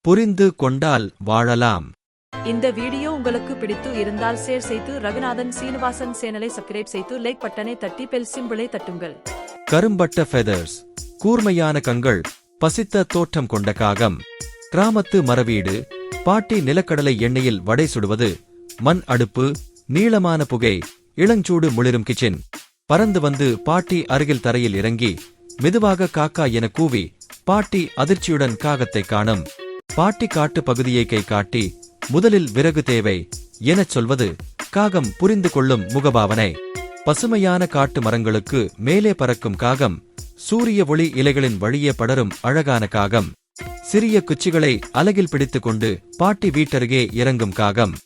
புரிந்து கொண்டால் வாழலாம். இந்த வீடியோ உங்களுக்கு பிடித்து இருந்தால் ஷேர் செய்து ரகுநாதன் சீனிவாசன் சேனலை சப்ஸ்கிரைப் செய்து லைக் பட்டனை தட்டி பெல் சிம்பிளை தட்டுங்கள். கரும்பட்ட ஃபெதர்ஸ், கூர்மையான கண்கள், பசித்த தோற்றம் கொண்ட காகம். கிராமத்து மரவீடு, பாட்டி நிலக்கடலை எண்ணெயில் வடை சுடுவது, மண் அடுப்பு, நீளமான புகை, இளஞ்சூடு முளிரும் கிச்சன். பறந்து வந்து பாட்டி அருகில் தரையில் இறங்கி மெதுவாக காக்கா என கூவி பாட்டி அதிர்ச்சியுடன் காகத்தை காணும். பாட்டி காட்டு பகுதியை கை காட்டி முதலில் விறகு தேவை எனச் சொல்வது காகம் புரிந்து கொள்ளும் முகபாவனை. பசுமையான காட்டு மரங்களுக்கு மேலே பறக்கும் காகம், சூரிய ஒளி இலைகளின் வழியே படரும் அழகான காகம். சிறிய குச்சிகளை அலகில் பிடித்துக் கொண்டு பாட்டி வீட்டருகே இறங்கும் காகம்.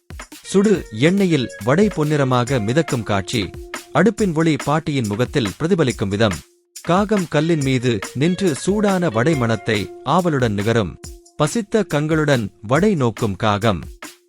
சுடு எண்ணெயில் வடை பொன்னிறமாக மிதக்கும் காட்சி, அடுப்பின் ஒளி பாட்டியின் முகத்தில் பிரதிபலிக்கும் விதம். காகம் கல்லின் மீது நின்று சூடான வடை மணத்தை ஆவலுடன் நிகரும். பசித்த கண்களுடன் வடை நோக்கும் காகம்.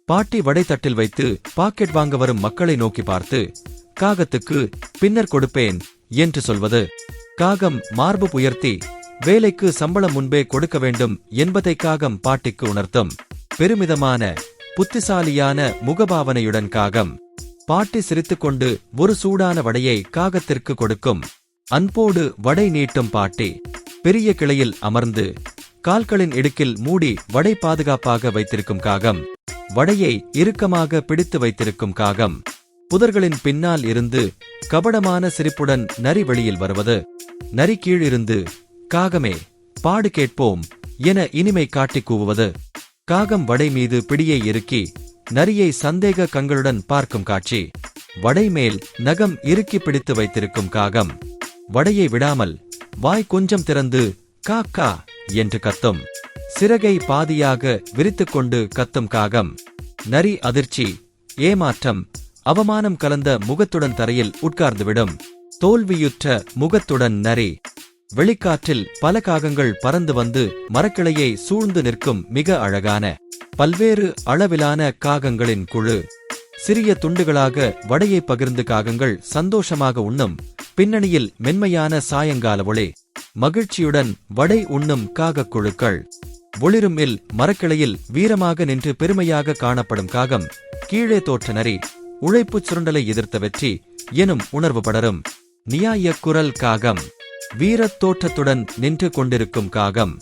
பாட்டி வடை தட்டில் வைத்து பாக்கெட் வாங்க வரும் மக்களை நோக்கி பார்த்து காகத்துக்கு பின்னர் கொடுப்பேன் என்று சொல்வது. காகம் மார்பு உயர்த்தி வேலைக்கு சம்பளம் முன்பே கொடுக்க வேண்டும் என்பதை காகம் பாட்டிக்கு உணர்த்தும். பெருமிதமான புத்திசாலியான முகபாவனையுடன் காகம். பாட்டி சிரித்துக்கொண்டு ஒரு சூடான வடையை காகத்திற்கு கொடுக்கும். அன்போடு வடை நீட்டும் பாட்டி. பெரிய கிளையில் அமர்ந்து கால்களின் இடுக்கில் மூடி வடை பாதுகாப்பாக வைத்திருக்கும் காகம். வடையை இறுக்கமாக பிடித்து வைத்திருக்கும் காகம். புதர்களின் பின்னால் இருந்து கபடமான சிரிப்புடன் நரி வெளியில் வருவது. நரி கீழிருந்து காகமே பாடு கேட்போம் என இனிமை காட்டி கூவுவது. காகம் வடை மீது பிடியை இறுக்கி நரியை சந்தேக கண்களுடன் பார்க்கும் காட்சி. வடை மேல் நகம் இறுக்கி பிடித்து வைத்திருக்கும் காகம். வடையை விடாமல் வாய் கொஞ்சம் திறந்து காக்கா என்று கத்தும். சிறகை பாதியாக விரித்துக்கொண்டு கத்தும் காகம். நரி அதிர்ச்சி, ஏமாற்றம், அவமானம் கலந்த முகத்துடன் தரையில் உட்கார்ந்துவிடும். தோல்வியுற்ற முகத்துடன் நரி. வெளிக்காற்றில் பல காகங்கள் பறந்து வந்து மரக்கிளையை சூழ்ந்து நிற்கும் மிக அழகான பல்வேறு அளவிலான காகங்களின் குழு. சிறிய துண்டுகளாக வடையை பகிர்ந்து காகங்கள் சந்தோஷமாக உண்ணும். பின்னணியில் மென்மையான சாயங்கால ஒளி. மகிழ்ச்சியுடன் வடை உண்ணும் காகக் குழுக்கள். ஒளிரும் இல் மரக்கிளையில் வீரமாக நின்று பெருமையாக காணப்படும் காகம். கீழே தோற்ற நரி, உழைப்புச் சுருண்டலை எதிர்த்த வெற்றி எனும் உணர்வு படரும். நியாய குரல் காகம். வீரத் தோற்றத்துடன் நின்று கொண்டிருக்கும் காகம்.